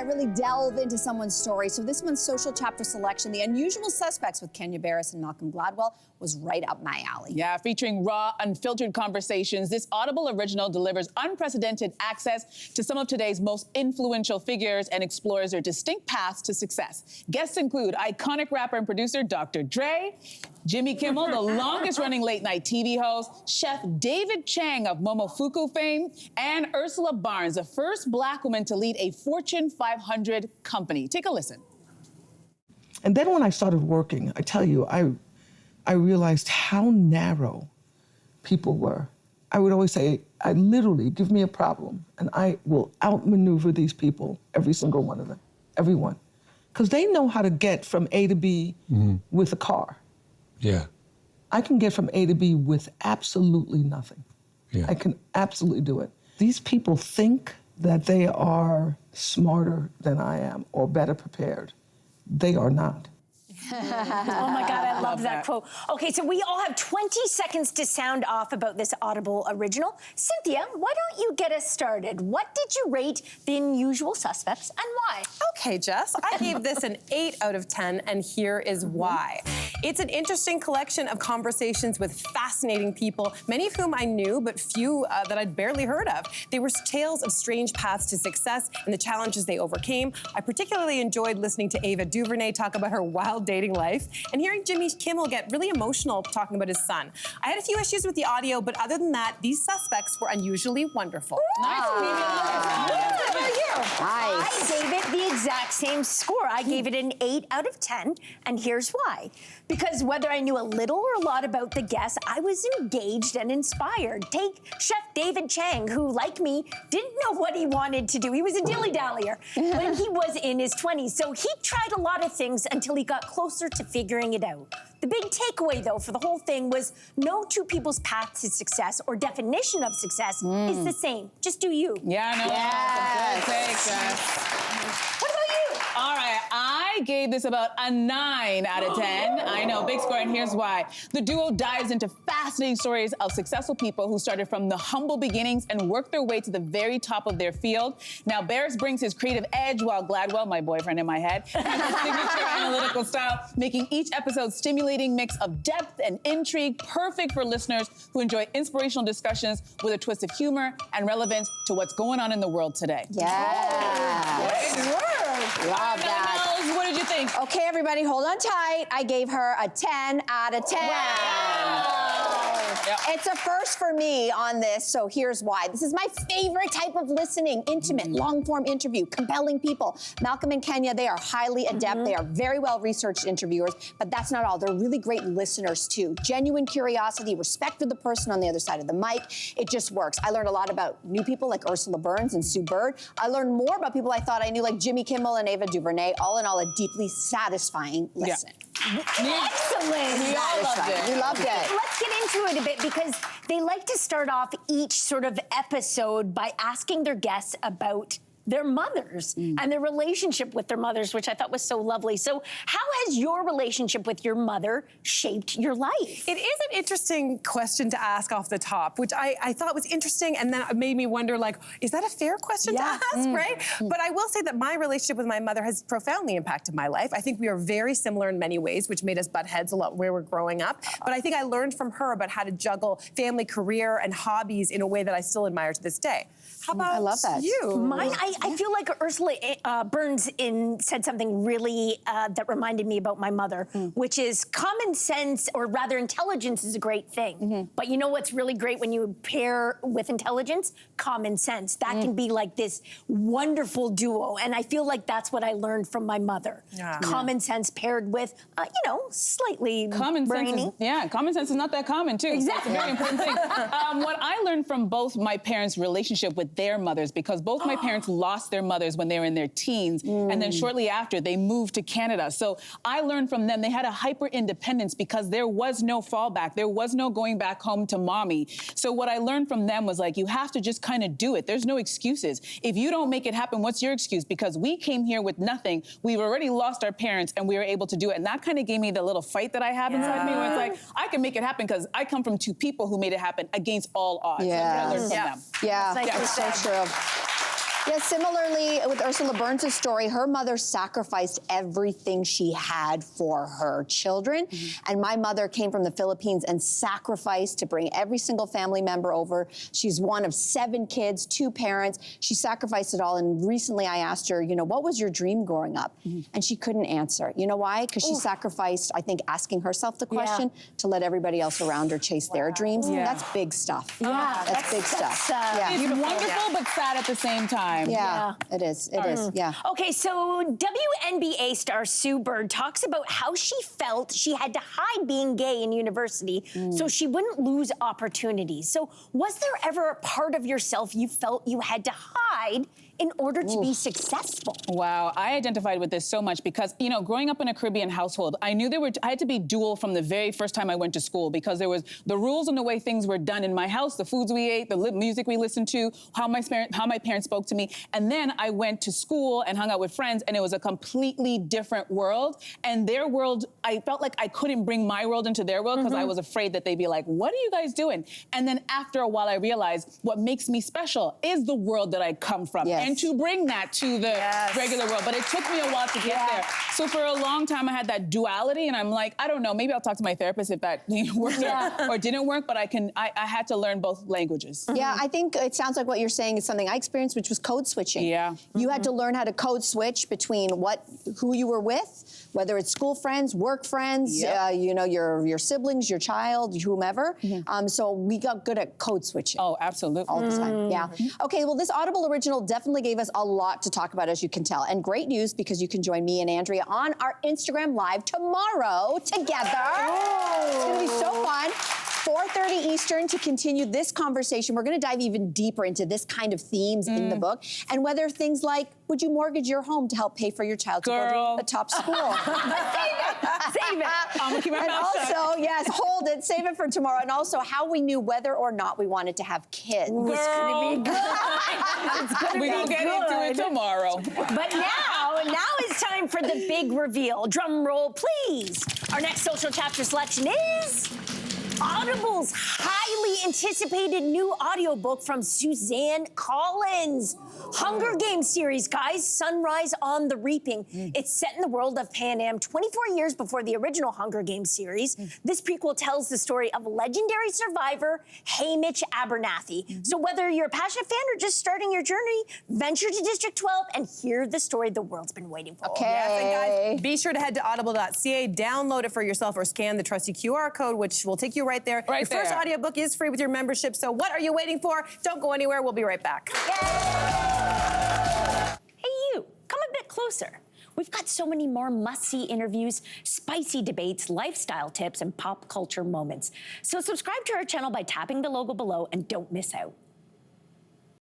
that really delve into someone's story. So this month's social chapter selection, The Unusual Suspects with Kenya Barris and Malcolm Gladwell, was right up my alley. Yeah, featuring raw, unfiltered conversations, this Audible original delivers unprecedented access to some of today's most influential figures and explores their distinct paths to success. Guests include iconic rapper and producer Dr. Dre, Jimmy Kimmel, the longest-running late-night TV host, Chef David Chang of Momofuku fame, and Ursula Barnes, the first Black woman to lead a Fortune 500 company. Take a listen. And then when I started working, I tell you, I realized how narrow people were. I would always say, I literally, give me a problem, and I will outmaneuver these people, every single one of them, everyone. Because they know how to get from A to B with a car. Yeah. I can get from A to B with absolutely nothing. Yeah. I can absolutely do it. These people think that they are smarter than I am or better prepared. They are not. Oh my God, I love that quote. Okay, so we all have 20 seconds to sound off about this Audible original. Cynthia, why don't you get us started? What did you rate The Unusual Suspects and why? Okay, Jess, I gave this an 8 out of 10, and here is why. It's an interesting collection of conversations with fascinating people, many of whom I knew, but few that I'd barely heard of. They were tales of strange paths to success and the challenges they overcame. I particularly enjoyed listening to Ava DuVernay talk about her wild dating life and hearing Jimmy Kimmel get really emotional talking about his son. I had a few issues with the audio, but other than that, these suspects were unusually wonderful. Nice. What about you? Nice. I gave it the exact same score. I gave it an 8 out of 10, and here's why. Because whether I knew a little or a lot about the guests, I was engaged and inspired. Take Chef David Chang, who, like me, didn't know what he wanted to do. He was a dilly-dallier when he was in his 20s. So he tried a lot of things until he got closer to figuring it out. The big takeaway, though, for the whole thing was no two people's path to success or definition of success is the same. Just do you. Yeah, I know. Yes. Good take, Jess. What about you? All right, I gave this about a 9 out of 10. I know, big score, and here's why. The duo dives into fascinating stories of successful people who started from the humble beginnings and worked their way to the very top of their field. Now, Barris brings his creative edge, while Gladwell, my boyfriend in my head, has his signature analytical style, making each episode stimulating mix of depth and intrigue, perfect for listeners who enjoy inspirational discussions with a twist of humor and relevance to what's going on in the world today. Yes. Good word. Love that. Nels, what did you think? Okay, everybody, hold on tight. I gave her a 10 out of 10. Wow. Yep. It's a first for me on this, so here's why. This is my favorite type of listening, intimate, long-form interview, compelling people. Malcolm and Kenya, they are highly adept. They are very well-researched interviewers, but that's not all. They're really great listeners, too. Genuine curiosity, respect for the person on the other side of the mic. It just works. I learned a lot about new people like Ursula Burns and Sue Bird. I learned more about people I thought I knew, like Jimmy Kimmel and Ava DuVernay. All in all, a deeply satisfying listen. Excellent. We all loved it. We loved it. Let's get into it a bit because they like to start off each sort of episode by asking their guests about their mothers and their relationship with their mothers, which I thought was so lovely. So how has your relationship with your mother shaped your life? It is an interesting question to ask off the top, which I thought was interesting, and then it made me wonder, like, is that a fair question to ask, right? But I will say that my relationship with my mother has profoundly impacted my life. I think we are very similar in many ways, which made us butt heads a lot where we're growing up. But I think I learned from her about how to juggle family, career, and hobbies in a way that I still admire to this day. How about I love that. you? Mine, I feel like Ursula Burns said something really that reminded me about my mother, which is common sense, or rather intelligence is a great thing. But you know what's really great when you pair with intelligence? Common sense. That can be like this wonderful duo. And I feel like that's what I learned from my mother. Common sense paired with, you know, slightly Common brainy. sense is, common sense is not that common, too. Exactly. So it's a very important thing. What I learned from both my parents' relationship with their mothers, because both my parents lost their mothers when they were in their teens, and then shortly after, they moved to Canada. So I learned from them, they had a hyper-independence because there was no fallback. There was no going back home to mommy. So what I learned from them was, like, you have to just kind of do it. There's no excuses. If you don't make it happen, what's your excuse? Because we came here with nothing. We've already lost our parents, and we were able to do it. And that kind of gave me the little fight that I have inside me, where it's like, I can make it happen because I come from two people who made it happen against all odds. Yeah. That's what I learned from them. Yeah, That's it's so true. Yeah, similarly with Ursula Burns' story, her mother sacrificed everything she had for her children. And my mother came from the Philippines and sacrificed to bring every single family member over. She's one of 7 kids, 2 parents. She sacrificed it all. And recently I asked her, you know, what was your dream growing up? And she couldn't answer. You know why? Because she sacrificed, I think, asking herself the question to let everybody else around her chase their dreams. That's big stuff. Yeah, That's big stuff. Yeah. It's wonderful but sad at the same time. Yeah, it is. It is. Yeah. Okay, so WNBA star Sue Bird talks about how she felt she had to hide being gay in university so she wouldn't lose opportunities. So was there ever a part of yourself you felt you had to hide in order to be successful? Wow, I identified with this so much because, you know, growing up in a Caribbean household, I knew I had to be dual from the very first time I went to school because there was the rules and the way things were done in my house, the foods we ate, the music we listened to, how my parents spoke to me. And then I went to school and hung out with friends, and it was a completely different world. And their world, I felt like I couldn't bring my world into their world because I was afraid that they'd be like, what are you guys doing? And then after a while, I realized what makes me special is the world that I come from. And to bring that to the regular world. But it took me a while to get there. So for a long time, I had that duality, and I'm like, I don't know, maybe I'll talk to my therapist if that worked or didn't work, but I had to learn both languages. Yeah, I think it sounds like what you're saying is something I experienced, which was code switching. Yeah. You had to learn how to code switch between who you were with, whether it's school friends, work friends, you know, your siblings, your child, whomever. So we got good at code switching. Oh, absolutely. All the time, yeah. Okay, well, this Audible original definitely gave us a lot to talk about, as you can tell. And great news, because you can join me and Andrea on our Instagram Live tomorrow together. It's gonna be so fun. 4:30 Eastern to continue this conversation. We're gonna dive even deeper into this kind of themes in the book, and whether things like, would you mortgage your home to help pay for your child to go to a top school? Save it. I'm gonna keep my mouth shut. And also, yes, hold it, save it for tomorrow. And also how we knew whether or not we wanted to have kids. It's gonna be good. It's gonna We be will get good. into it tomorrow. But now it's time for the big reveal. Drum roll, please. Our next social chapter selection is Audible's highly anticipated new audiobook from Suzanne Collins. Hunger Games series, guys, Sunrise on the Reaping. It's set in the world of Pan Am 24 years before the original Hunger Games series. This prequel tells the story of legendary survivor Hamish Abernathy. So whether you're a passionate fan or just starting your journey, venture to District 12 and hear the story the world's been waiting for. Okay. Yes, and guys, be sure to head to audible.ca, download it for yourself, or scan the trusty QR code, which will take you right there. Right your first there. audiobook is free with your membership, so what are you waiting for? Don't go anywhere. We'll be right back. Hey, you, come a bit closer. We've got so many more must-see interviews, spicy debates, lifestyle tips, and pop culture moments. So subscribe to our channel by tapping the logo below and don't miss out.